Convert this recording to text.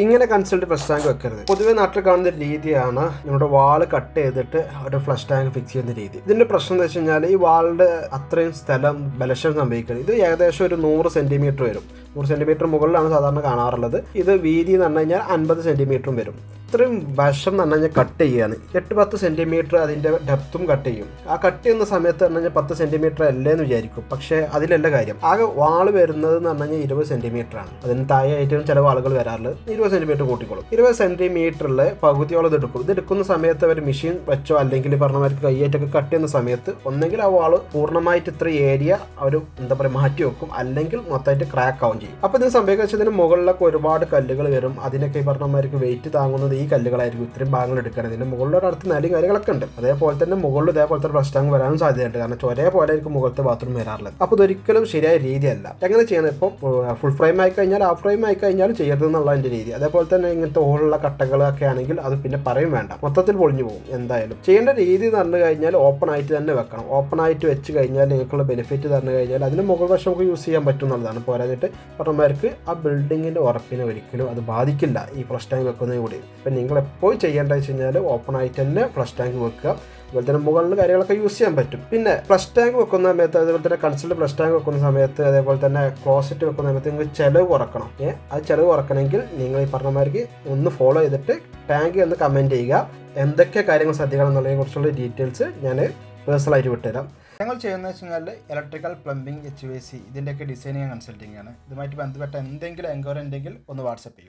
ഇങ്ങനെ consult flush tank വെക്കരുത്. പൊതുവെ നാട്ടിൽ കാണുന്ന ഒരു രീതിയാണ് നമ്മുടെ വാള് കട്ട് ചെയ്തിട്ട് ഒരു ഫ്ലഷ് ടാങ്ക് ഫിക്സ് ചെയ്യുന്ന രീതി. ഇതിന്റെ പ്രശ്നം എന്ന് വെച്ച് കഴിഞ്ഞാൽ ഈ വാളിന്റെ അത്രയും സ്ഥലം ബലക്ഷം സംഭവിക്കുന്നത്. ഇത് ഏകദേശം ഒരു 100 സെന്റിമീറ്റർ വരും. 100 സെന്റിമീറ്റർ മുകളിലാണ് സാധാരണ കാണാറുള്ളത്. ഇത് വീതി എന്ന് പറഞ്ഞു കഴിഞ്ഞാൽ 50 സെന്റിമീറ്ററും വരും. ഇത്രയും വശം എന്ന് പറഞ്ഞു കഴിഞ്ഞാൽ കട്ട് ചെയ്യാണ്. 8-10 സെന്റിമീറ്റർ അതിന്റെ ഡെപ്തും കട്ട് ചെയ്യും. ആ കട്ട് ചെയ്യുന്ന സമയത്ത് പറഞ്ഞു കഴിഞ്ഞാൽ 10 സെന്റിമീറ്റർ അല്ലേന്ന് വിചാരിക്കും. പക്ഷേ അതിലല്ല കാര്യം. ആകെ വാള് വരുന്നത് എന്ന് പറഞ്ഞു കഴിഞ്ഞാൽ 20 സെന്റിമീറ്റർ ആണ്. അതിന് താഴെ ആയിട്ടും ചില വാളുകൾ വരാറുള്ളത് 20 സെന്റിമീറ്റർ കൂട്ടിക്കോളും. 20 സെന്റിമീറ്ററിൽ പകുതിയോളം ഇതെടുക്കും. ഇതെടുക്കുന്ന സമയത്ത് അവർ മെഷീൻ വെച്ചോ അല്ലെങ്കിൽ പറഞ്ഞമാർക്ക് കൈയേറ്റൊക്കെ കട്ട് ചെയ്യുന്ന സമയത്ത് ഒന്നെങ്കിൽ ആ വാള് പൂർണ്ണമായിട്ട് ഇത്ര ഏരിയ അവർ മാറ്റി വെക്കും, അല്ലെങ്കിൽ മൊത്തമായിട്ട് ക്രാക്ക് ആവും ചെയ്യും. അപ്പോൾ ഇത് സംഭവിക്കുക ഇതിന് മുകളിലൊക്കെ ഒരുപാട് കല്ലുകൾ വരും. അതിനൊക്കെ ഈ പറഞ്ഞമാർക്ക് വെയിറ്റ് താങ്ങുന്നത് ഈ കല്ലുകളായിരിക്കും. ഇത്രയും ഭാഗങ്ങൾ എടുക്കുന്നത്. ഇതിന്റെ മുകളിലൊരു അടുത്ത് നിലയും കാര്യങ്ങളൊക്കെ ഉണ്ട്. അതേപോലെ തന്നെ മുകളിൽ ഇതേപോലത്തെ ഫ്ലഷ് ടാങ്ക് വരാനും സാധ്യതയുണ്ട്. കാരണം ഒരേപോലെ ആയിരിക്കും മുകളിലത്തെ ബാത്റൂം വരാറുള്ളത്. അപ്പോൾ ഇതൊരിക്കലും ശരിയായ രീതിയല്ല. എങ്ങനെ ചെയ്യണം? ഇപ്പം ഫുൾ ഫ്രെയിം ആയി കഴിഞ്ഞാൽ ഹാഫ് ഫ്രെയിം ആയി കഴിഞ്ഞാൽ ചെയ്യരുത് എന്നുള്ള എൻ്റെ രീതി. അതേപോലെ തന്നെ ഇങ്ങനത്തെ ഹോളുള്ള കട്ടകളൊക്കെ ആണെങ്കിൽ അത് പിന്നെ പറയും വേണ്ട, മൊത്തത്തിൽ പൊളിഞ്ഞു പോകും. എന്തായാലും ചെയ്യേണ്ട രീതി എന്ന് പറഞ്ഞു കഴിഞ്ഞാൽ ഓപ്പൺ ആയിട്ട് തന്നെ വെക്കണം. ഓപ്പൺ ആയിട്ട് വെച്ച് കഴിഞ്ഞാൽ നിങ്ങൾക്കുള്ള ബെനിഫിറ്റ് പറഞ്ഞു കഴിഞ്ഞാൽ അതിന് മുകൾ വശം നമുക്ക് യൂസ് ചെയ്യാൻ പറ്റും എന്നുള്ളതാണ്. പോരാഞ്ഞിട്ട് പറഞ്ഞവർക്ക് ആ ബിൽഡിങ്ങിന്റെ ഉറപ്പിനെ ഒരിക്കലും അത് ബാധിക്കില്ല ഈ ഫ്ലഷ് ടാങ്ക് വെക്കുന്നതിന് കൂടി. അപ്പം നിങ്ങൾ എപ്പോൾ ചെയ്യേണ്ടത് വെച്ച് കഴിഞ്ഞാൽ ഓപ്പൺ ആയിട്ട് തന്നെ ഫ്ലഷ് ടാങ്ക് വെക്കുക. അതുപോലെ തന്നെ മുകളിൽ കാര്യങ്ങളൊക്കെ യൂസ് ചെയ്യാൻ പറ്റും. പിന്നെ ഫ്ലഷ് ടാങ്ക് വെക്കുന്ന സമയത്ത്, അതേപോലെ തന്നെ കൺസൾട്ട് ഫ്ലഷ് ടാങ്ക് വെക്കുന്ന സമയത്ത്, അതേപോലെ തന്നെ ക്ലോസറ്റ് വെക്കുന്ന സമയത്ത് നിങ്ങൾ ചിലവ് കുറക്കണം. അത് ചിലവ് കുറക്കണമെങ്കിൽ നിങ്ങൾ ഈ പറഞ്ഞമാർക്ക് ഒന്ന് ഫോളോ ചെയ്തിട്ട് ടാങ്ക് ഒന്ന് കമൻറ്റ് ചെയ്യുക. എന്തൊക്കെ കാര്യങ്ങൾ ശ്രദ്ധിക്കണം എന്നുള്ളതിനെ കുറിച്ചുള്ള ഡീറ്റെയിൽസ് ഞാൻ പേഴ്സണലായിട്ട് വിട്ടുതരാം. ഞങ്ങൾ ചെയ്യുന്നത് വെച്ച് കഴിഞ്ഞാൽ ഇലക്ട്രിക്കൽ, പ്ലംബിംഗ്, HVAC ഇതിൻ്റെയൊക്കെ ഡിസൈനിങ് കൺസൾട്ടിംഗ് ആണ്. ഇതുമായിട്ട് ബന്ധപ്പെട്ട എന്തെങ്കിലും എൻക്വയറി ഉണ്ടെങ്കിൽ ഒന്ന് വാട്സപ്പ് ചെയ്യും.